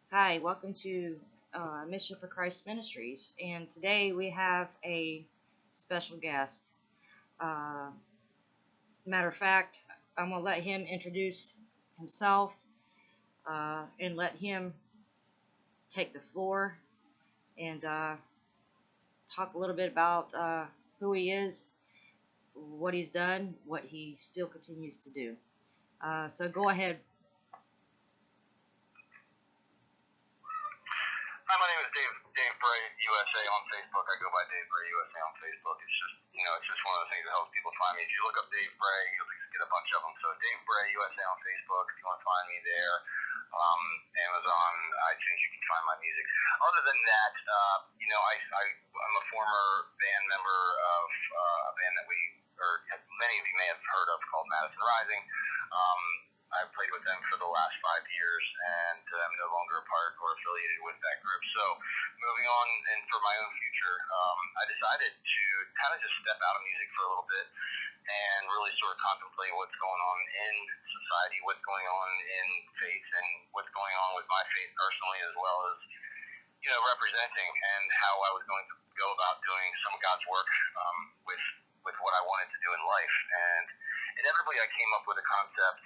Hi, welcome to Mission for Christ Ministries. And today we have a special guest. Uh, Matter of fact, I'm going to let him introduce himself and let him take the floor and talk a little bit about who he is, what he's done, what he still continues to do. So go ahead. Hi, my name is Dave Bray, USA on Facebook. I go by Dave Bray, USA on Facebook. It's just one of the things that helps people find me. If you look up Dave Bray, you'll just get a bunch of them. So Dave Bray, USA on Facebook, if you want to find me there. Amazon, iTunes, you can find my music. Other than that, I'm a former band member of a band that many of you may have heard of called Madison Rising. Um, I've played with them for the last 5 years, and I'm no longer a part or affiliated with that group. So, moving on, and for my own future, I decided to kind of just step out of music for a little bit and really sort of contemplate what's going on in society, what's going on in faith, and what's going on with my faith personally, as well as representing and how I was going to go about doing some of God's work with what I wanted to do in life. And inevitably, I came up with a concept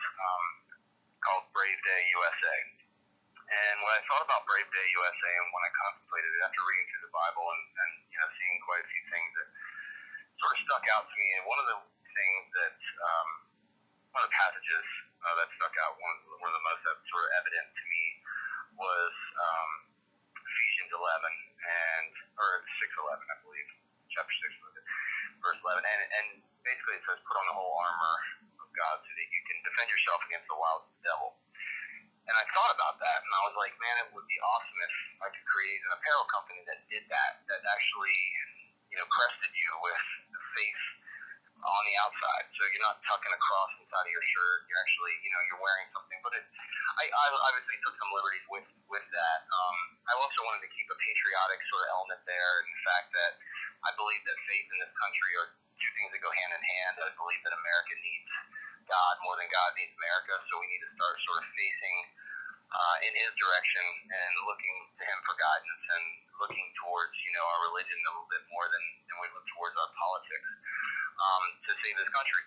called Brave Day USA. And when I thought about Brave Day USA and when I contemplated it after reading through the Bible and seeing quite a few things that sort of stuck out to me, and one of the things that one of the passages that stuck out, one of the most that sort of evident to me was Ephesians 11 or 6:11, I believe, chapter 6, verse 11, and basically it says, "Put on the whole armor of God so that you can defend yourself against the wiles of the devil." And I thought about that, and I was like, man, it would be awesome if I could create an apparel company that did that, that actually, crested you with the faith on the outside. So you're not tucking a cross inside of your shirt. You're actually, you're wearing something. But I obviously took some liberties with that. I also wanted to keep a patriotic sort of element there, and the fact that I believe that faith in this country are two things that go hand in hand. I believe that America needs God more than God needs America, so we need to start sort of facing in His direction and looking to Him for guidance and looking towards, our religion a little bit more than we look towards our politics to save this country.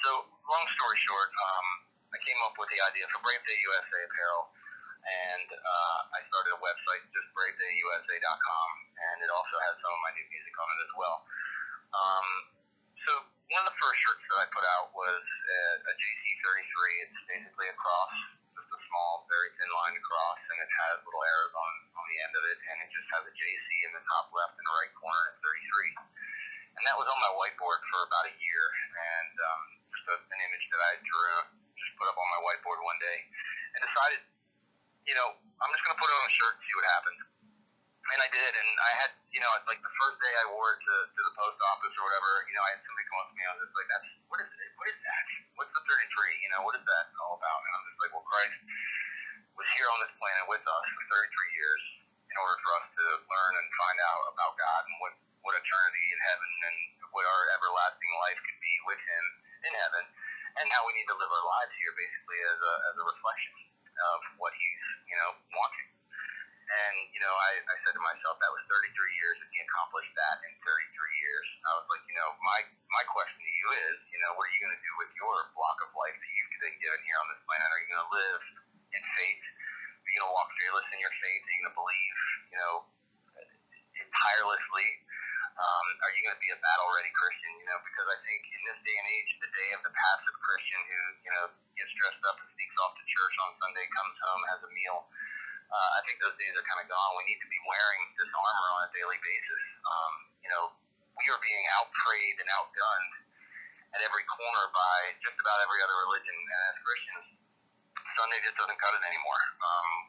So, long story short, I came up with the idea for Brave Day USA apparel, and I started a website, just bravedayusa.com, and it also has some of my new music on it as well. Um, so one of the first shirts that I put out was a JC33. It's basically a cross, just a small, very thin line across, and it has little arrows on the end of it, and it just has a JC in the top left and right corner at 33. And that was on my whiteboard for about a year, and an image that I drew, just put up on my whiteboard one day, and decided, I'm just going to put it on a shirt and see what happens. And I did, and I had, like the first day I wore it to the post office or whatever, I had somebody come up to me, I was just like, what is it? What is that? What's the 33? What is that all about? And I'm just like, well, Christ was here on this planet with us for 33 years in order for us to learn and find out about God and what eternity in heaven and what our everlasting life could be with Him in heaven, and how we need to live our lives here basically as a reflection of what He's, wanting. And, I said to myself, that was 33 years, and He accomplished that in 33 years. I was like, my question to you is, what are you going to do with your block of life that you've been given here on this planet? Are you going to live in faith? Are you going to walk fearless in your faith? Are you going to believe, tirelessly? Are you going to be a battle-ready Christian? Because I think in this day and age, the day of the passive Christian who, gets dressed up and sneaks off to church on Sunday, comes home, has a meal, I think those days are kind of gone. We need to be wearing this armor on a daily basis. We are being outprayed and outgunned at every corner by just about every other religion, and as Christians, Sunday just doesn't cut it anymore.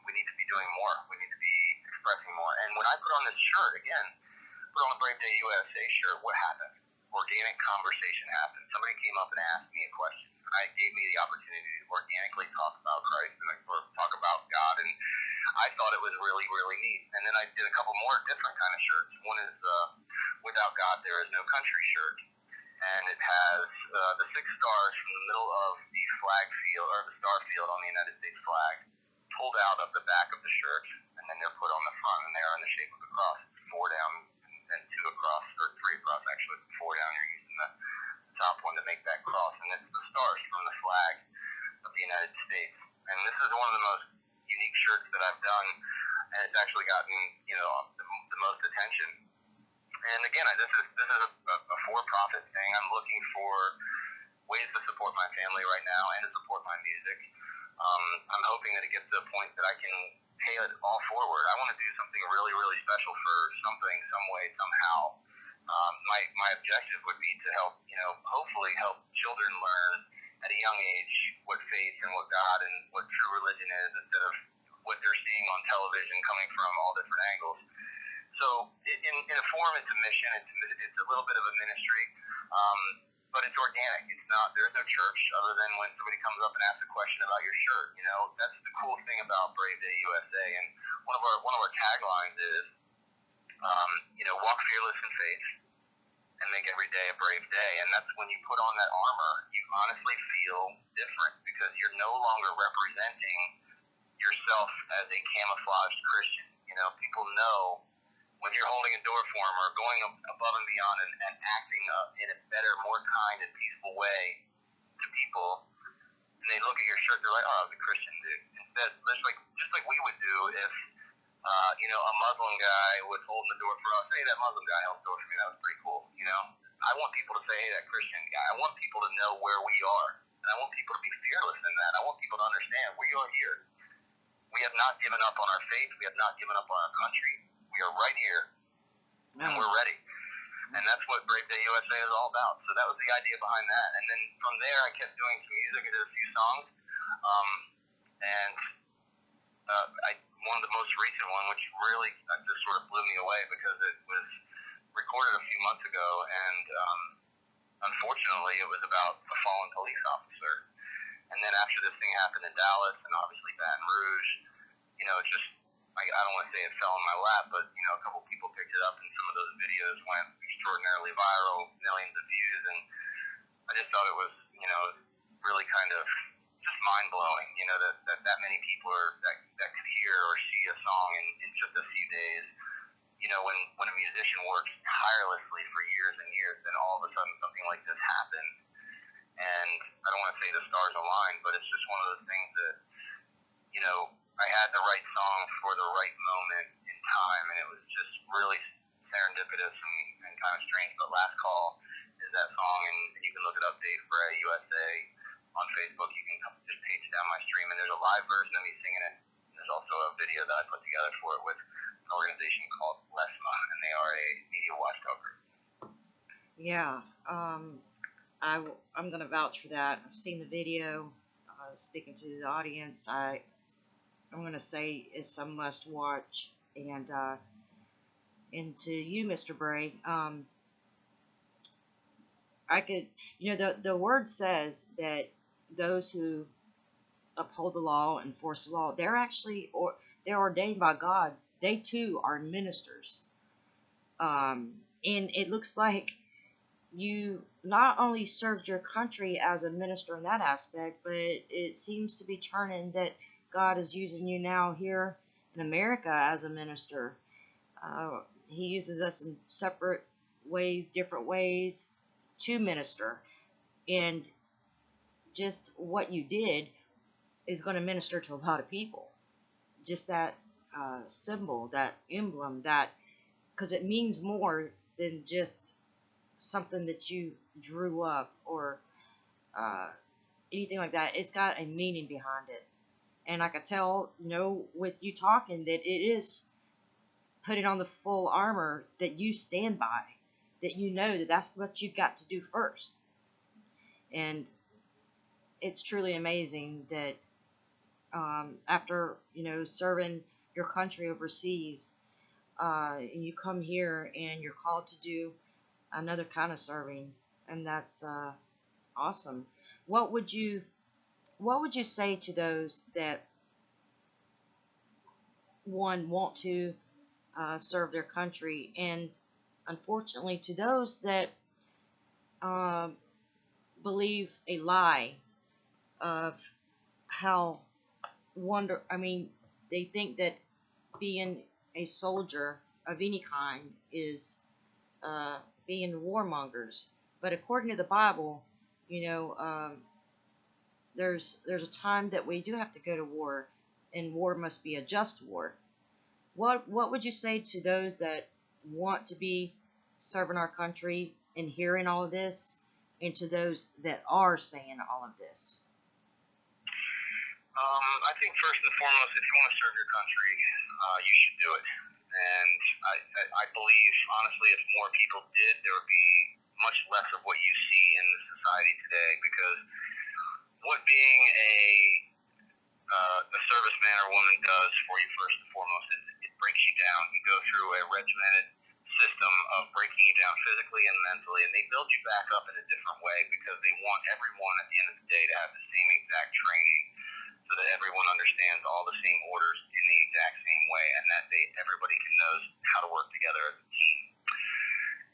We need to be doing more. We need to be expressing more. And when I put on this shirt, again, put on the Brave Day USA shirt, what happened? Organic conversation happened. Somebody came up and asked me a question. It gave me the opportunity to organically talk about Christ and talk about God, and I thought it was really, really neat. And then I did a couple more different kind of shirts. One is "Without God, There Is No Country" shirt, and it has the 6 stars from the middle of the flag field, or the star field on the United States flag, pulled out of the back of the shirt, and then they're put on the front, and they are in the shape of a cross. 4 down and 2 across, or 3 across actually. 4 down, you're using the top one to make that cross, and it's the stars from the flag of the United States. And this is one of the most unique shirts that I've done, and it's actually gotten, the most attention. And again, this is a for-profit thing. I'm looking for ways to support my family right now and to support my music. I'm hoping that it gets to a point that I can pay it all forward. I want to do something really, really special for something, some way, somehow. My objective would be to help, hopefully help children learn at a young age what faith and what God and what true religion is, instead of what they're seeing on television coming from all different angles. So in a form, it's a mission. It's a little bit of a ministry, but it's organic. It's not. There's no church other than when somebody comes up and asks a question about your shirt. That's the cool thing about Brave Day USA. And one of our taglines is, walk fearless in faith and make every day a brave day. And that's when you put on that armor, you honestly feel different, because you're no longer representing yourself as a camouflaged Christian. People know when you're holding a door form or going above and beyond and acting in a better, more kind and peaceful way to people, and they look at your shirt, they're like, oh, I was a Christian dude. Instead, just like we would do if, a Muslim guy was holding the door for us. Hey, that Muslim guy held the door for me. That was pretty cool. I want people to say, hey, that Christian guy. I want people to know where we are, and I want people to be fearless in that. I want people to understand we are here. We have not given up on our faith. We have not given up on our country. We are right here, and we're ready. And that's what Brave Day USA is all about. So that was the idea behind that. And then from there, I kept doing some music. I did a few songs. One of the most recent one, which really just sort of blew me away, because it was recorded a few months ago, and unfortunately, it was about a fallen police officer. And then after this thing happened in Dallas and obviously Baton Rouge, I don't want to say it fell in my lap, but a couple people picked it up, and some of those videos went extraordinarily viral, millions of views, and I just thought it was, really kind of just mind blowing, that many people that could hear or see a song in just a few days. When a musician works tirelessly for years and years, then all of a sudden something like this happens. And I don't want to say the stars aligned, but it's just one of those things that, I had the right song for the right moment in time, and it was just really serendipitous and kind of strange. But Last Call is that song, and you can look it up, Dave Bray USA, on Facebook. You can just page down my stream, and there's a live version of me singing it. There's also a video that I put together for it with an organization called LESMA, and they are a media watchdog group. Yeah, I'm going to vouch for that. I've seen the video. Speaking to the audience, I'm going to say it's a must watch. And to you, Mr. Bray, I could, the word says that those who uphold the law, enforce the law, they're ordained by God. They too are ministers. And it looks like you not only served your country as a minister in that aspect, but it seems to be turning that God is using you now here in America as a minister. He uses us in separate ways, different ways to minister. And just what you did is going to minister to a lot of people. Just that symbol, that emblem, because it means more than just something that you drew up or anything like that. It's got a meaning behind it. And I could tell, with you talking, that it is putting on the full armor that you stand by, that that's what you've got to do first. And it's truly amazing that after, serving your country overseas, you come here and you're called to do another kind of serving, and that's awesome. What would you say to those that want to serve their country, and unfortunately to those that believe a lie of how they think that being a soldier of any kind is being warmongers. But according to the Bible, you know, there's a time that we do have to go to war, and war must be a just war. What would you say to those that want to be serving our country and hearing all of this, and to those that are saying all of this? I think first and foremost, if you want to serve your country, you should do it. And I believe, honestly, if more people did, there would be much less of what you see in the society today. Because what being a serviceman or woman does for you first and foremost is it breaks you down. You go through a regimented system of breaking you down physically and mentally, and they build you back up in a different way because they want everyone at the end of the day to have the same exact training, so that everyone understands all the same orders in the exact same way, and that everybody can knows how to work together as a team.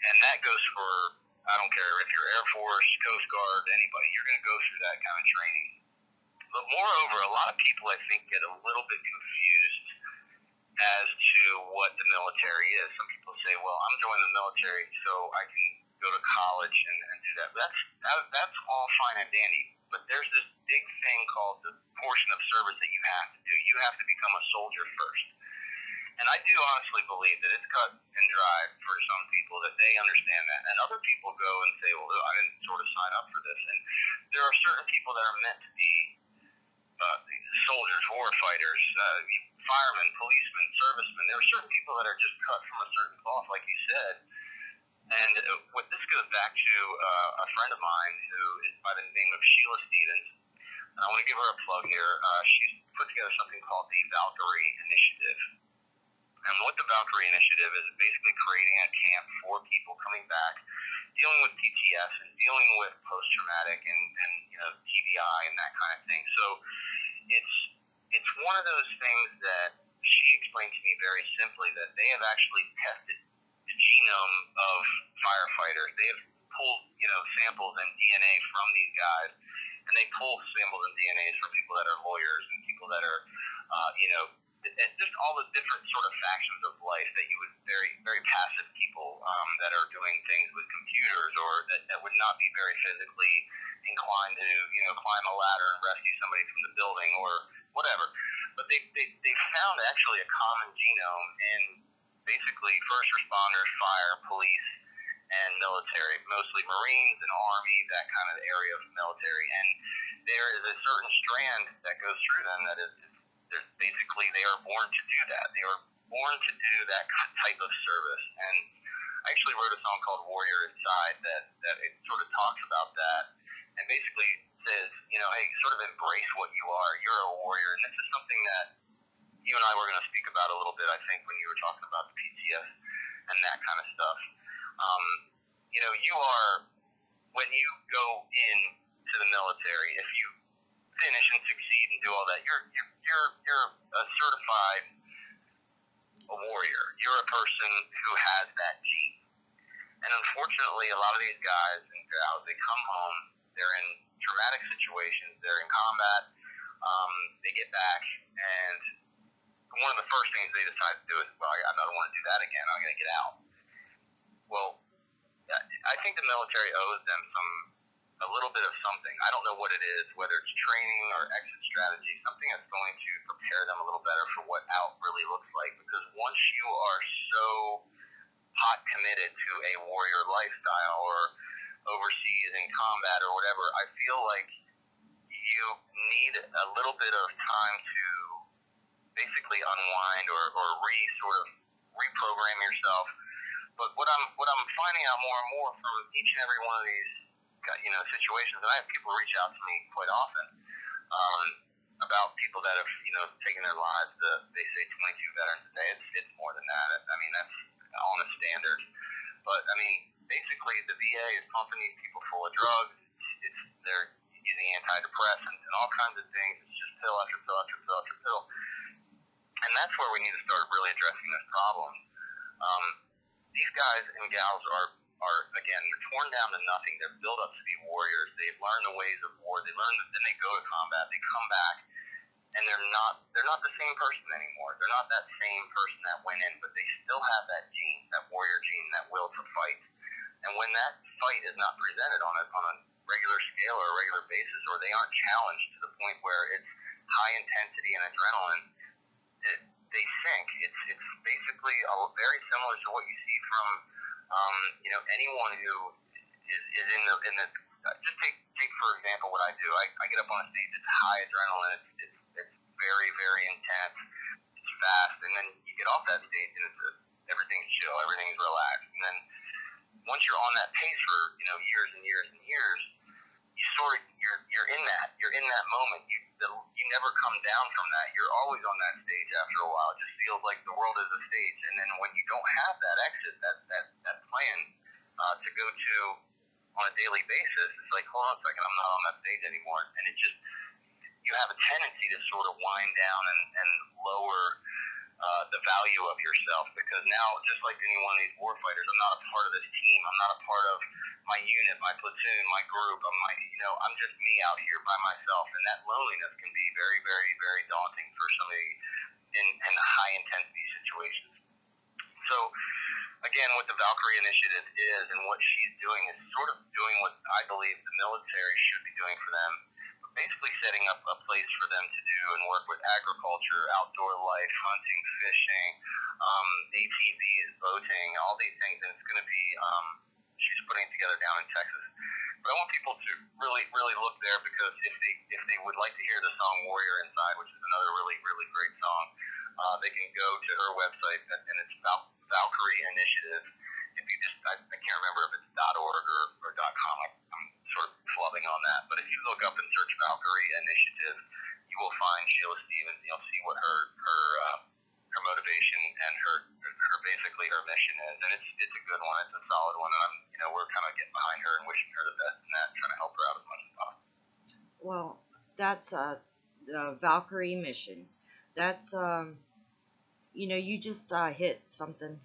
And that goes for, I don't care if you're Air Force, Coast Guard, anybody, you're going to go through that kind of training. But moreover, a lot of people, I think, get a little bit confused as to what the military is. Some people say, well, I'm joining the military so I can go to college and do that. That's all fine and dandy. But there's this big thing called the portion of service that you have to do. You have to become a soldier first. And I do honestly believe that it's cut and dry for some people, that they understand that. And other people go and say, well, I didn't sort of sign up for this. And there are certain people that are meant to be soldiers, war fighters, firemen, policemen, servicemen. There are certain people that are just cut from a certain cloth, like you said. And what this goes back to a friend of mine who is by the name of Sheila Stevens. And I want to give her a plug here. She's put together something called the Valkyrie Initiative. And what the Valkyrie Initiative is basically creating a camp for people coming back, dealing with PTSD and dealing with post-traumatic and TBI and that kind of thing. So it's one of those things that she explained to me very simply, that they have actually tested the genome of firefighters. They have pulled samples and DNA from these guys, and they pull samples and DNAs from people that are lawyers and people that are just all the different sort of factions of life that you would very passive people that are doing things with computers, or that would not be very physically inclined to climb a ladder and rescue somebody from the building or whatever. But they found actually a common genome in basically first responders, fire, police, and military, mostly Marines and Army, that kind of area of military. And there is a certain strand that goes through them that is basically they are born to do that. They are born to do that type of service. And I actually wrote a song called Warrior Inside that it sort of talks about that, and basically says, hey, sort of embrace what you are. You're a warrior. And this is something that you and I were going to speak about a little bit, I think, when you were talking about the PTS and that kind of stuff. You are, when you go into the military, if you finish and succeed and do all that, you're a certified warrior. You're a person who has that gene. And unfortunately, a lot of these guys and gals, they come home, they're in traumatic situations, they're in combat, they get back, and one of the first things they decide to do is, well, I don't want to do that again, I'm going to get out. Well, I think the military owes them a little bit of something. I don't know what it is, whether it's training or exit strategy, something that's going to prepare them a little better for what out really looks like. Because once you are so hot committed to a warrior lifestyle, or overseas in combat or whatever, I feel like you need a little bit of time to basically unwind or reprogram yourself. But what I'm finding out more and more from each and every one of these situations, and I have people reach out to me quite often about people that have taken their lives. They say 22 veterans a day. It's more than that. I mean, that's on a standard. But I mean, basically the VA is pumping these people full of drugs. They're using antidepressants and all kinds of things. It's just pill after pill after pill after pill. And that's where we need to start really addressing this problem. These guys and gals are again, they're torn down to nothing. They're built up to be warriors. They've learned the ways of war. They learn that, then they go to combat. They come back, and they're not the same person anymore. They're not that same person that went in, but they still have that gene, that warrior gene, that will to fight. And when that fight is not presented on a regular scale or a regular basis, or they aren't challenged to the point where it's high intensity and adrenaline, they sink. It's basically very similar to what you see from anyone who is in the just take for example what I do. I get up on a stage. It's high adrenaline. It's very very intense. It's fast, and then you get off that stage and everything's chill. Everything's relaxed, and then once you're on that pace for years and years and years, you're in that moment. You never come down from that. You're always on that stage after a while. It just feels like the world is a stage. And then when you don't have that exit, that plan to go to on a daily basis, it's like, hold on a second, I'm not on that stage anymore. And it just, you have a tendency to sort of wind down and lower the value of yourself, because now, just like any one of these warfighters, I'm not a part of this team. I'm not a part of my unit, my platoon, my group. I'm just me out here by myself, and that loneliness can be very, very, very daunting for somebody in high intensity situations. So, again, what the Valkyrie Initiative is and what she's doing is sort of doing what I believe the military should be doing for them, basically setting up a place for them to do and work with agriculture, outdoor life, hunting, fishing, ATVs, boating, all these things. And it's going to be, she's putting it together down in Texas. But I want people to really, really look there, because if they would like to hear the song Warrior Inside, which is another really, really great song, they can go to her website, and it's Valkyrie Initiative. If you just, I can't remember if it's .org or .com. I'm sort of flubbing on that. But if you look up and search Valkyrie Initiative, you will find Sheila Stevens. You'll see what her motivation and her basically her mission is, and it's a good one. It's a solid one, and we're kind of getting behind her and wishing her the best in that, trying to help her out as much as possible. Well, that's the Valkyrie mission. That's you just hit something.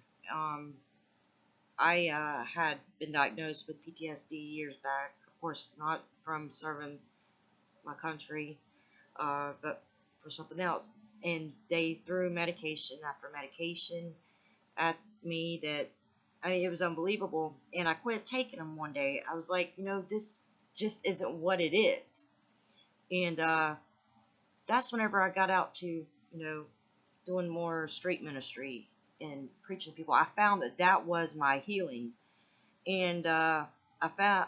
I had been diagnosed with PTSD years back. Of course, not from serving my country, but for something else. And they threw medication after medication at me that, it was unbelievable. And I quit taking them one day. I was like, this just isn't what it is. And that's whenever I got out to, doing more street ministry and preaching to people. I found that was my healing. And I found,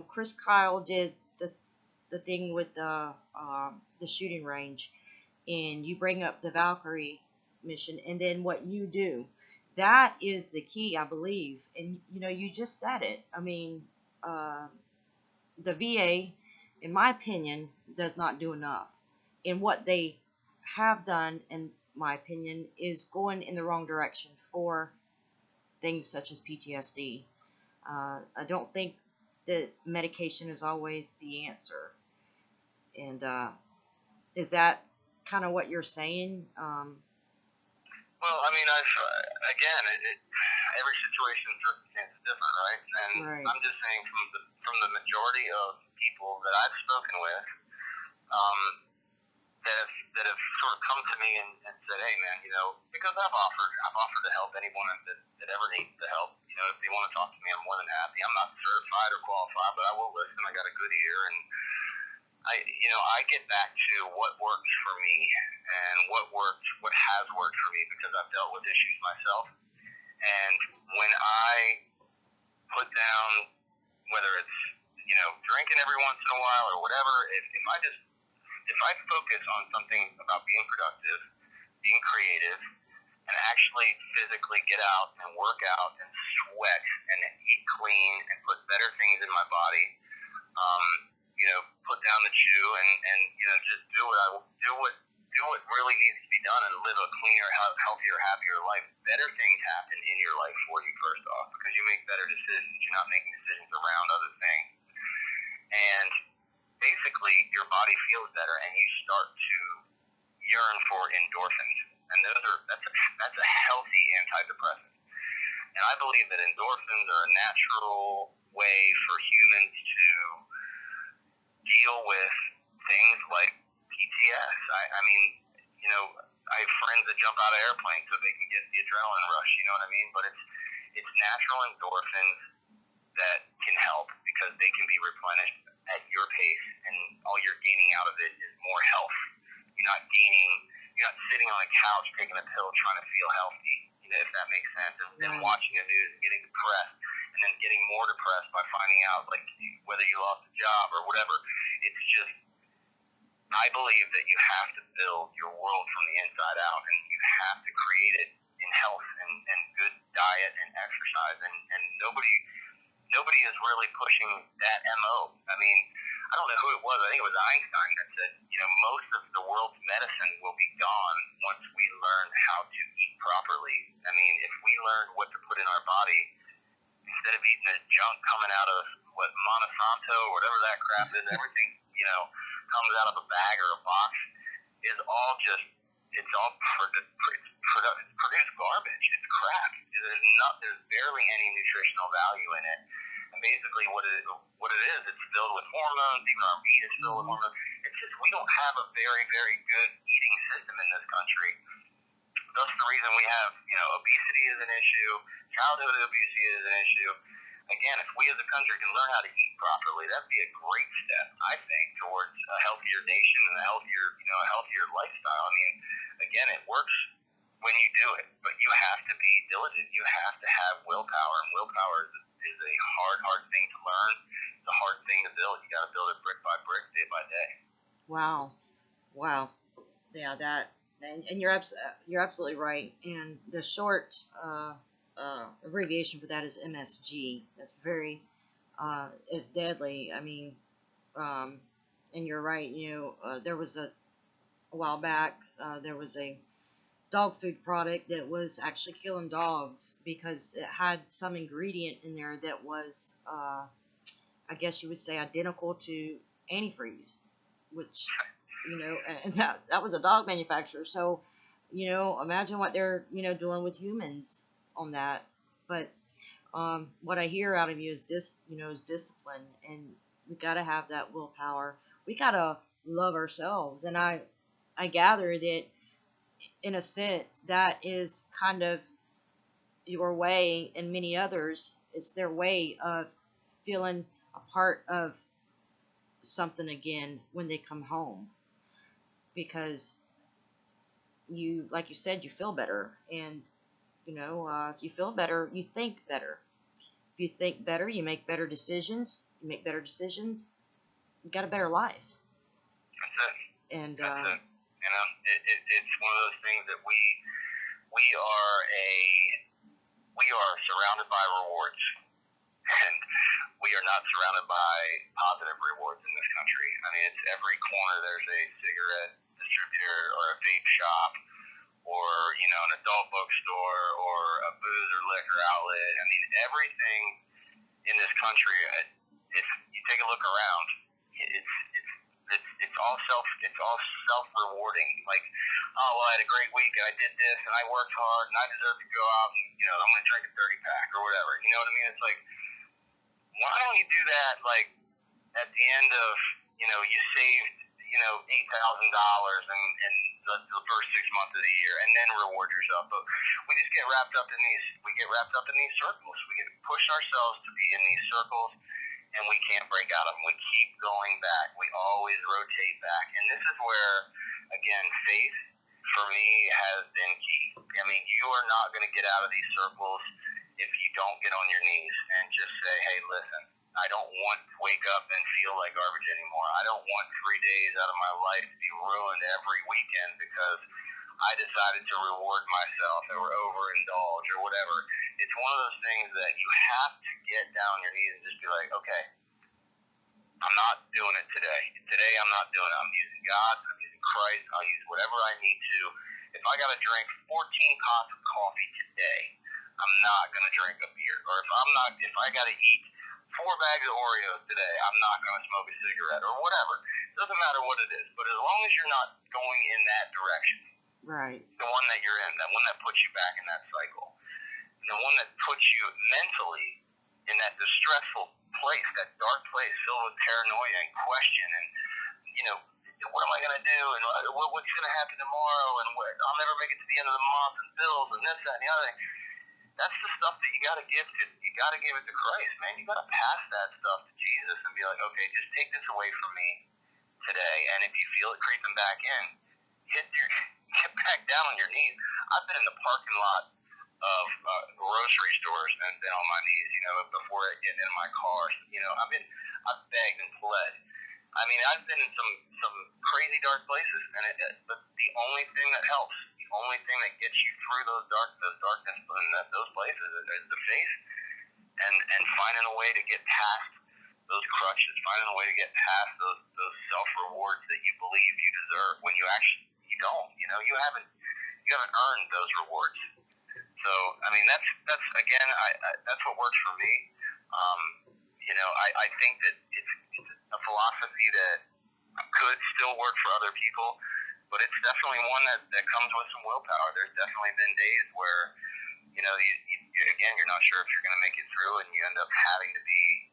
Chris Kyle did the thing with the shooting range, and you bring up the Valkyrie mission, and then what you do. That is the key, I believe. And, you just said it. I mean, the VA, in my opinion, does not do enough. And what they have done, in my opinion, is going in the wrong direction for things such as PTSD. I don't think that medication is always the answer. And is that kind of what you're saying? Well, I mean, every situation and circumstance is different, right? And Right. I'm just saying, from the majority of people that I've spoken with, that have sort of come to me and said, hey man, because I've offered to help anyone that ever needs the help. If they want to talk to me, I'm more than happy. I'm not certified or qualified, but I will listen. I got a good ear, and I get back to what works for me and what has worked for me, because I've dealt with issues myself. And when I put down, whether it's drinking every once in a while or whatever, if I focus on something about being productive, being creative, and actually physically get out and work out and sweat and eat clean and put better things in my body, put down the chew and just do what really needs to be done and live a cleaner, healthier, happier life. Better things happen in your life for you, first off, because you make better decisions. You're not making decisions around other things. And basically, your body feels better, and you start to yearn for endorphins. And that's a healthy antidepressant. And I believe that endorphins are a natural way for humans to deal with things like I mean, I have friends that jump out of airplanes so they can get the adrenaline rush. You know what I mean? But it's natural endorphins that can help because they can be replenished at your pace, and all you're gaining out of it is more health. You're not sitting on a couch taking a pill trying to feel healthy, if that makes sense, and then watching the news and getting depressed, and then getting more depressed by finding out, like, whether you lost a job or whatever. It's just, I believe that you have to build your world from the inside out, and you have to create it in health and good diet and exercise, and nobody is really pushing that MO. I mean, I don't know who it was. I think it was Einstein that said, most of the world's medicine will be gone once we learn how to eat properly. I mean, if we learn what to put in our body, instead of eating the junk coming out of, Monsanto or whatever that crap is, everything, comes out of a bag or a box, is all just, it's all it's produced garbage. It's crap. There's barely any nutritional value in it. And basically what it is, it's filled with hormones. Even our meat is filled with hormones. It's just, we don't have a very, very good eating system in this country. That's the reason we have, obesity is an issue, childhood obesity is an issue. Again, if we as a country can learn how to eat properly, that'd be a great step, I think, towards a healthier nation and a healthier lifestyle. I mean, again, it works when you do it, but you have to be diligent. You have to have willpower, and willpower is a hard thing to learn. It's a hard thing to build. You got to build it brick by brick, day by day. Wow. Yeah, and you're absolutely right. And the short abbreviation for that is MSG. That's very is deadly. I mean, and you're right. There was a while back. There was a dog food product that was actually killing dogs because it had some ingredient in there that was, I guess you would say, identical to antifreeze, which, and that was a dog manufacturer. So, imagine what they're, doing with humans on that. But what I hear out of you is discipline, and we got to have that willpower. We got to love ourselves. And I gather that, in a sense, that is kind of your way, and many others, it's their way of feeling a part of something again when they come home, because you, like you said, you feel better. And if you feel better, you think better. If you think better, you make better decisions. You you got a better life. That's it. And that's it. It's one of those things that we are surrounded by rewards, and we are not surrounded by positive rewards in this country. I mean, it's every corner there's a cigarette distributor or a vape shop, or an adult bookstore, or a booze or liquor outlet. I mean, everything in this country, if you take a look around, it's all self rewarding. Like, oh, well, I had a great week and I did this and I worked hard and I deserve to go out and I'm gonna drink a 30-pack or whatever. You know what I mean? It's like, why don't you do that, like, at the end of you saved $8,000 in the first 6 months of the year, and then reward yourself. But we just get wrapped up in these circles. We get pushed ourselves to be in these circles, and we can't break out of them. We keep going back. We always rotate back. And this is where, again, faith, for me, has been key. I mean, you are not going to get out of these circles if you don't get on your knees and just say, hey, listen, I don't want to wake up and feel like garbage anymore. I don't want 3 days out of my life to be ruined every weekend because I decided to reward myself or overindulge or whatever. It's one of those things that you have to get down on your knees and just be like, okay, I'm not doing it today. Today I'm not doing it. I'm using God, I'm using Christ, I'll use whatever I need to. If I got to drink 14 pots of coffee today, I'm not going to drink a beer. Or if I got to eat 4 bags of Oreos today, I'm not going to smoke a cigarette or whatever. It doesn't matter what it is. But as long as you're not going in that direction, right, the one that you're in, that one that puts you back in that cycle, and the one that puts you mentally in that distressful place, that dark place filled with paranoia and question, and what am I going to do, and what's going to happen tomorrow, and I'll never make it to the end of the month, and bills, and this, that, and the other thing. That's the stuff that you got to give to. You got to give it to Christ, man. You got to pass that stuff to Jesus and be like, okay, just take this away from me today, and if you feel it creeping back in, get back down on your knees. I've been in the parking lot of grocery stores and been on my knees, before I get in my car. I've begged and pled. I mean, I've been in some crazy dark places, and but the only thing that helps, the only thing that gets you through those darkness and those places is the faith, and finding a way to get past those crutches, finding a way to get past those self rewards that you believe you deserve when you actually you don't. You haven't earned those rewards. So I mean, that's again, that's what works for me. I think that it's a philosophy that could still work for other people, but it's definitely one that comes with some willpower. There's definitely been days where, you're not sure if you're going to make it through, and you end up having to be,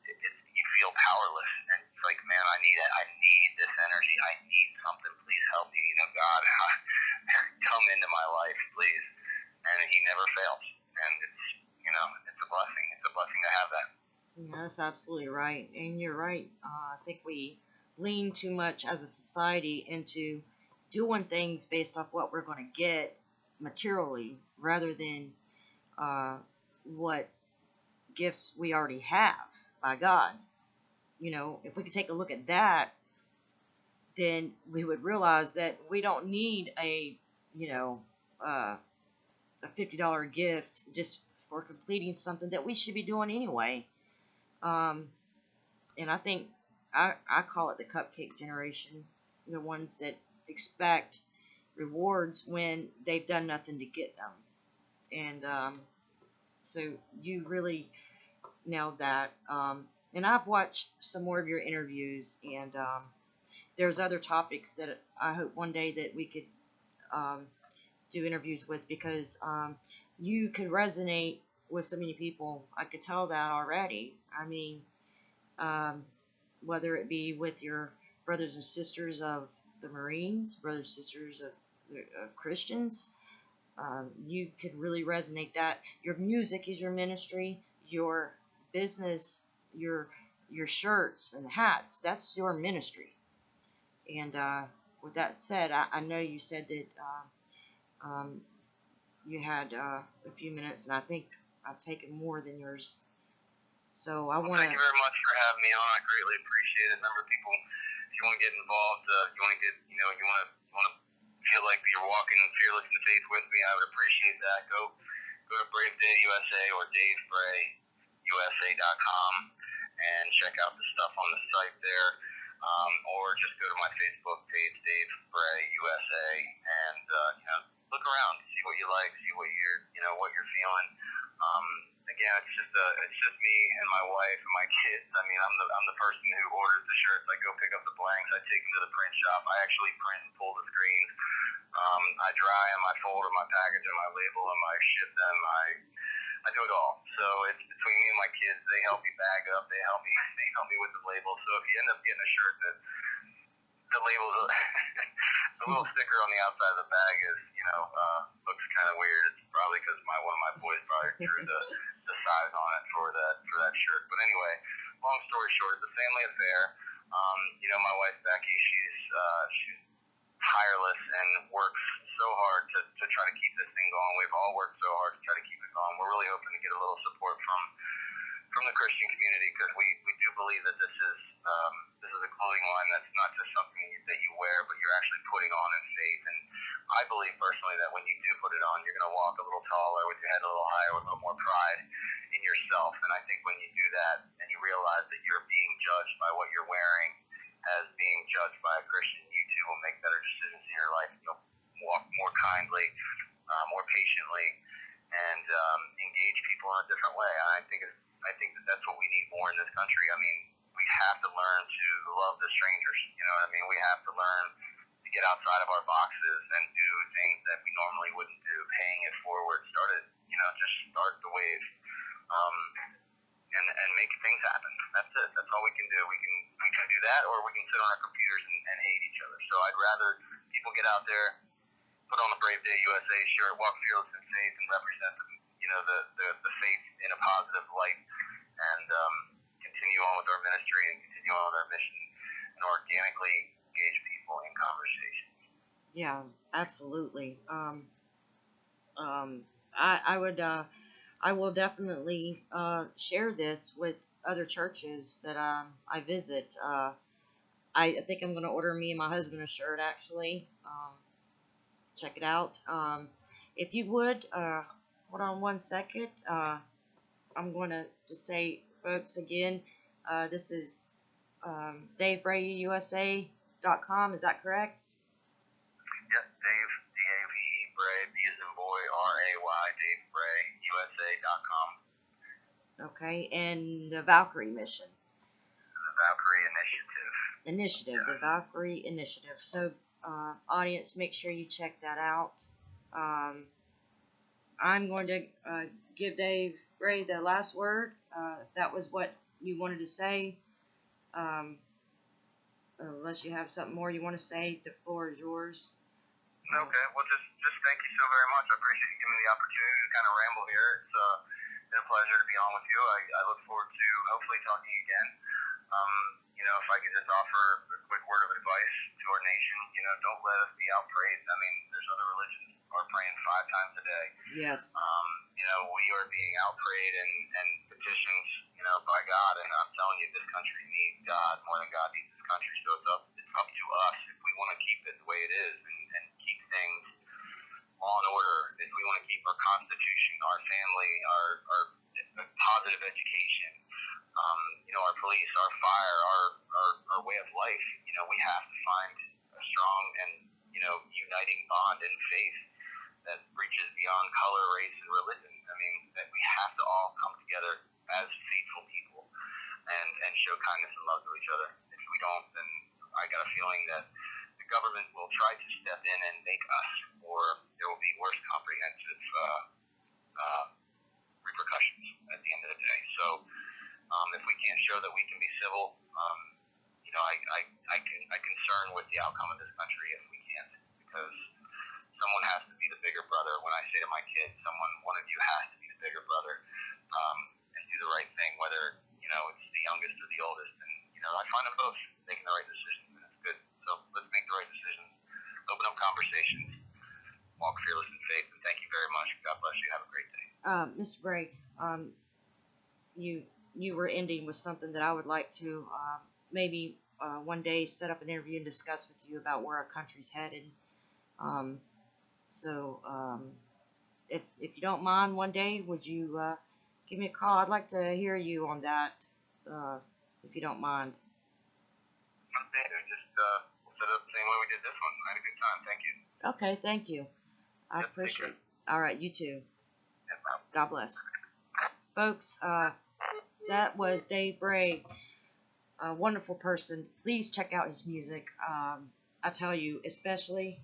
you feel powerless, and it's like, man, I need this energy, I need something, please help me, God, come into my life, please, and he never fails, and it's a blessing, to have that. Yeah, that's absolutely right, and you're right. I think we lean too much as a society into doing things based off what we're going to get materially, rather than what gifts we already have by God. If we could take a look at that, then we would realize that we don't need a $50 gift just for completing something that we should be doing anyway. And I think I call it the cupcake generation, the ones that expect rewards when they've done nothing to get them. And so you really nailed that. And I've watched some more of your interviews, and there's other topics that I hope one day that we could do interviews with, because you could resonate with so many people. I could tell that already. I mean, whether it be with your brothers and sisters of the Marines, brothers and sisters of Christians, you could really resonate that. Your music is your ministry, your business, your shirts and hats, that's your ministry. And with that said, I know you said that you had a few minutes, and I think I've taken more than yours. So I want to. Thank you very much for having me on. I greatly appreciate it. Remember, people, if you want to get involved, you want to get, you want to feel like you're walking fearless in faith with me, I would appreciate that. Go to Brave Day USA or DaveBrayUSA.com and check out the stuff on the site there. Or just go to my Facebook page, Dave Bray USA, and look around, see what you like, see what you're feeling. Again, it's just me and my wife and my kids. I mean, I'm the person who orders the shirts. I go pick up the blanks. I take them to the print shop. I actually print and pull the screens. I dry them. I fold them. I package them. I label them. I ship them. I do it all. So it's between me and my kids. They help me bag up. They help me with the label. So if you end up getting a shirt that the label, the little sticker on the outside of the bag is, looks kind of weird, it's probably because one of my boys probably drew the size on it for that shirt. But anyway, long story short, it's a family affair. My wife Becky, she's tireless and works so hard to try to keep this thing going. We've all worked so hard to try to keep it going. We're really hoping to get a little support from the Christian community, because we do believe that this is a clothing line that's not just something that you wear, but you're actually putting on in faith. And I believe personally that when you do put it on, you're going to walk a little taller, with your head a little higher, with a little more pride in yourself. And I think when you do that and you realize that you're being judged by what you're wearing as being judged by a Christian, you too will make better decisions in your life. You'll walk more kindly, more patiently, and engage people in a different way. And I think that that's what we need more in this country. I mean, we have to learn to love the strangers. You know what I mean? We have to learn to get outside of our boxes and do things that we normally wouldn't do. Paying it forward, just start the wave, and make things happen. That's it. That's all we can do. We can do that, or we can sit on our computers and hate each other. So I rather people get out there, put on the Brave Day USA shirt, walk fearless in faith, and represent the faith in a positive light, and continue on with our ministry and continue on with our mission, and organically engage people in conversation. Yeah, absolutely. I will definitely share this with other churches that I visit. I think I'm going to order me and my husband a shirt, actually. Check it out. If you would, hold on one second. I'm going to just say, folks, again, this is DaveBrayUSA.com. Is that correct? Yep, Dave, D-A-V-E, Bray, B as in boy, R-A-Y, DaveBrayUSA.com. Okay, and the Valkyrie mission. The Valkyrie Initiative. The Valkyrie Initiative. So, audience, make sure you check that out. I'm going to give Dave Bray the last word. If that was what you wanted to say, unless you have something more you want to say, the floor is yours. Okay, well, just thank you so very much. I appreciate you giving me the opportunity to kind of ramble here. It's been a pleasure to be on with you. I look forward to hopefully talking again. If I could just offer a quick word of advice to our nation, don't let us be outprayed. I mean, there's other religions are praying 5 times a day. Yes. We are being outprayed and petitioned, by God, and I'm telling you, this country needs God more than God needs this country. So it's up to us if we want to keep it the way it is and keep things law and order. If we want to keep our Constitution, our family, our positive education, our police, our fire, our way of life, we have to find a strong and uniting bond in faith that reaches beyond color, race, and religion. I mean, that we have to all come together as faithful people and show kindness and love to each other. If we don't, then I got a feeling that the government will try to step in and make us, or there will be worse comprehensive repercussions at the end of the day. So if we can't show that we can be civil, I concern with the outcome of this country if we can't, because someone has to be the bigger brother. When I say to my kids, one of you has to be the bigger brother, and do the right thing, whether it's the youngest or the oldest. And I find them both making the right decisions, and it's good. So let's make the right decisions, open up conversations, walk fearless in faith, and thank you very much. God bless you. Have a great day. Mr. Bray, you were ending with something that I would like to maybe one day set up an interview and discuss with you about where our country's headed. If you don't mind, one day, would you give me a call? I'd like to hear you on that, if you don't mind. Okay, just we'll set up the same way we did this one. I had a good time. Thank you. Okay, thank you. I appreciate it. All right, you too. God bless. Folks, that was Dave Bray, a wonderful person. Please check out his music. I tell you, especially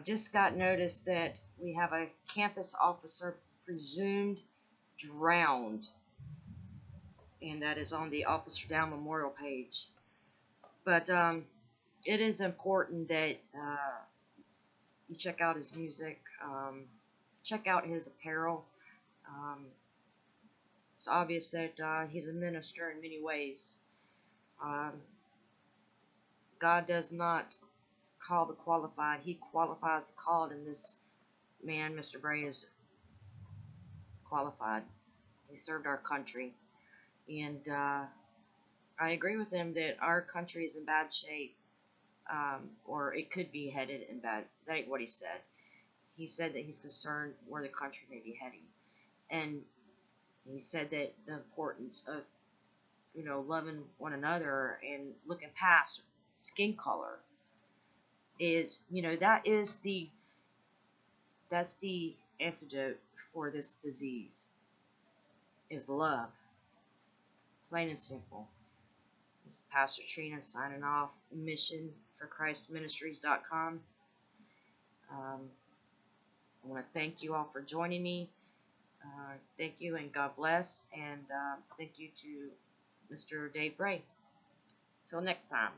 just got notice that we have a campus officer presumed drowned, and that is on the Officer Down Memorial page. But it is important that you check out his music, check out his apparel. It's obvious that he's a minister in many ways. God does not call the qualified. He qualifies the called, and this man, Mr. Bray, is qualified. He served our country. And I agree with him that our country is in bad shape, or it could be headed in bad. That ain't what he said. He said that he's concerned where the country may be heading. And he said that the importance of, loving one another and looking past skin color is, that's the antidote for this disease, is love. Plain and simple. This is Pastor Trina signing off. MissionForChristMinistries.com. I want to thank you all for joining me. Thank you and God bless. And thank you to Mr. Dave Bray. Till next time.